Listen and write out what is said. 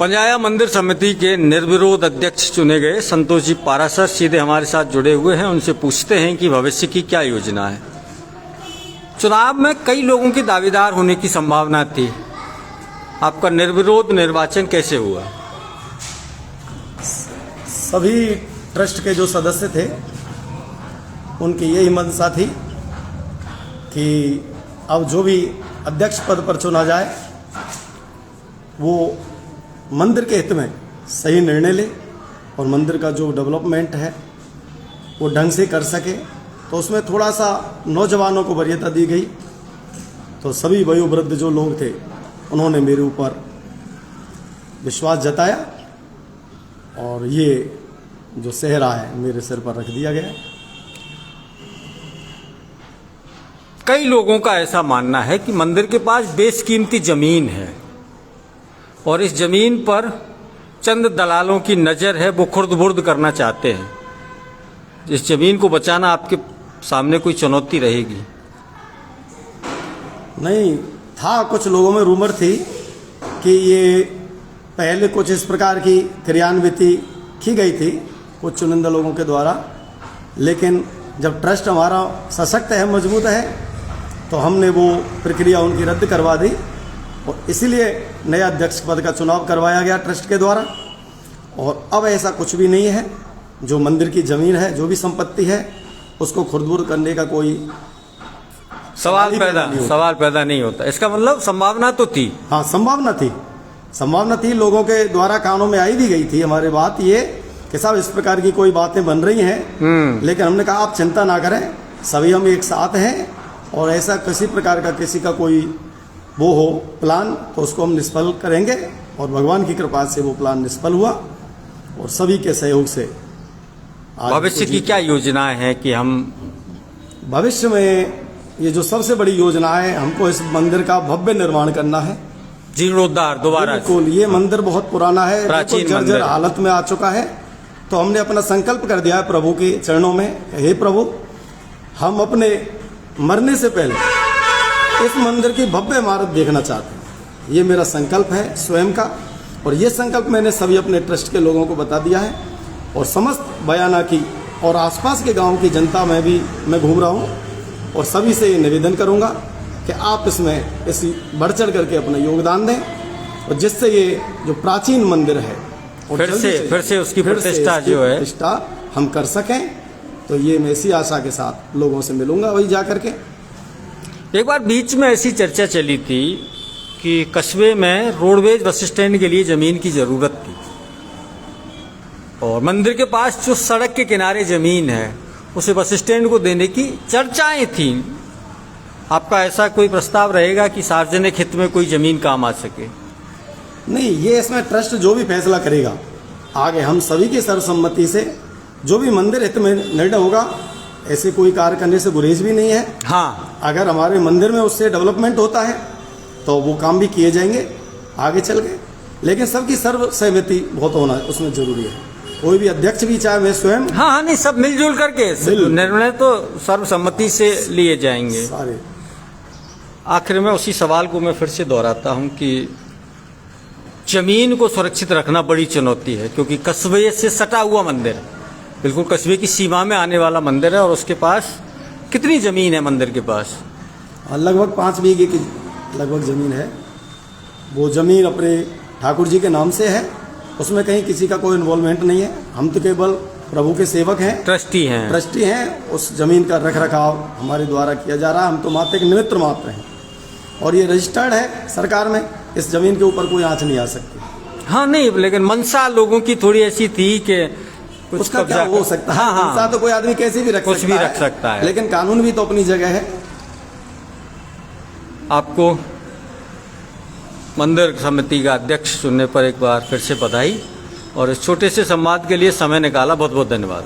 पंजाया मंदिर समिति के निर्विरोध अध्यक्ष चुने गए संतोष जी पारासर सीधे हमारे साथ जुड़े हुए हैं। उनसे पूछते हैं कि भविष्य की क्या योजना है। चुनाव में कई लोगों की दावेदार होने की संभावना थी, आपका निर्विरोध निर्वाचन कैसे हुआ? सभी ट्रस्ट के जो सदस्य थे उनकी यही मंशा थी कि अब जो भी अध्यक्ष पद पर चुना जाए वो मंदिर के हित में सही निर्णय ले और मंदिर का जो डेवलपमेंट है वो ढंग से कर सके। तो उसमें थोड़ा सा नौजवानों को वरीयता दी गई। तो सभी वयोवृद्ध जो लोग थे उन्होंने मेरे ऊपर विश्वास जताया और ये जो सेहरा है मेरे सिर पर रख दिया गया। कई लोगों का ऐसा मानना है कि मंदिर के पास बेशकीमती जमीन है और इस जमीन पर चंद दलालों की नज़र है, वो खुर्द-बुर्द करना चाहते हैं। इस जमीन को बचाना आपके सामने कोई चुनौती रहेगी? नहीं था, कुछ लोगों में रूमर थी कि ये पहले कुछ इस प्रकार की क्रियान्विति की गई थी कुछ चुनिंदा लोगों के द्वारा, लेकिन जब ट्रस्ट हमारा सशक्त है, मजबूत है, तो हमने वो प्रक्रिया उनकी रद्द करवा दी और इसीलिए नया अध्यक्ष पद का चुनाव करवाया गया ट्रस्ट के द्वारा। और अब ऐसा कुछ भी नहीं है। जो मंदिर की जमीन है, जो भी संपत्ति है, उसको खुर्द-बुर्द करने का कोई सवाल पैदा नहीं होता। इसका मतलब संभावना तो थी। हाँ, संभावना थी। लोगों के द्वारा कानों में आई भी गई थी हमारे बात ये कि साहब इस प्रकार की कोई बातें बन रही हैं, लेकिन हमने कहा आप चिंता ना करें, सभी हम एक साथ हैं और ऐसा किसी प्रकार का किसी का कोई वो हो प्लान तो उसको हम निष्फल करेंगे। और भगवान की कृपा से वो प्लान निष्फल हुआ और सभी के सहयोग से। भविष्य की क्या योजनाएं हैं कि हम भविष्य में ये जो सबसे बड़ी योजना है, हमको इस मंदिर का भव्य निर्माण करना है, जीर्णोद्धार दोबारा। बिल्कुल, ये मंदिर बहुत पुराना है, प्राचीन जर्जर हालत में आ चुका है। तो हमने अपना संकल्प कर दिया है प्रभु के चरणों में, हे प्रभु, हम अपने मरने से पहले इस मंदिर की भव्य इमारत देखना चाहते हैं। ये मेरा संकल्प है स्वयं का और ये संकल्प मैंने सभी अपने ट्रस्ट के लोगों को बता दिया है और समस्त बयाना की और आसपास के गांव की जनता में भी मैं घूम रहा हूं और सभी से ये निवेदन करूंगा कि आप इसमें इसी बढ़ चढ़ करके अपना योगदान दें और जिससे ये जो प्राचीन मंदिर है और फिर से उसकी प्रतिष्ठा जो है प्रतिष्ठा हम कर सकें। तो ये मैं इसी आशा के साथ लोगों से मिलूंगा वही जा करके। एक बार बीच में ऐसी चर्चा चली थी कि कस्बे में रोडवेज बस स्टैंड के लिए जमीन की जरूरत थी और मंदिर के पास जो सड़क के किनारे जमीन है उसे बस स्टैंड को देने की चर्चाएं थी। आपका ऐसा कोई प्रस्ताव रहेगा कि सार्वजनिक हित में कोई जमीन काम आ सके? नहीं, ये इसमें ट्रस्ट जो भी फैसला करेगा आगे हम सभी की सर्वसम्मति से जो भी मंदिर हित में निर्णय होगा, ऐसे कोई कार्य करने से गुरेज भी नहीं है। हाँ, अगर हमारे मंदिर में उससे डेवलपमेंट होता है तो वो काम भी किए जाएंगे आगे चल के, लेकिन सबकी सर्व सहमति बहुत होना उसमें जरूरी है। कोई भी अध्यक्ष भी, चाहे मैं स्वयं, हाँ, नहीं, सब मिलजुल करके निर्णय तो सर्वसम्मति से लिए जाएंगे सारे। आखिर में उसी सवाल को मैं फिर से दोहराता हूँ कि जमीन को सुरक्षित रखना बड़ी चुनौती है क्योंकि कस्बे से सटा हुआ मंदिर है, बिल्कुल कस्बे की सीमा में आने वाला मंदिर है और उसके पास कितनी जमीन है मंदिर के पास? लगभग 5 बीघे की लगभग जमीन है। वो जमीन अपने ठाकुर जी के नाम से है, उसमें कहीं किसी का कोई इन्वॉल्वमेंट नहीं है। हम तो केवल प्रभु के सेवक हैं, ट्रस्टी हैं। उस जमीन का रख रखाव हमारे द्वारा किया जा रहा है, हम तो मात्र एक निमित्त मात्र हैं और ये रजिस्टर्ड है सरकार में। इस जमीन के ऊपर कोई आँच नहीं आ सकती। हाँ, नहीं, लेकिन मनसा लोगों की थोड़ी ऐसी थी कि उसका क्या हो सकता है? हाँ, तो कोई आदमी कैसे भी रख सकता है, लेकिन कानून भी तो अपनी जगह है। आपको मंदिर समिति का अध्यक्ष चुनने पर एक बार फिर से बधाई और इस छोटे से संवाद के लिए समय निकाला, बहुत बहुत धन्यवाद।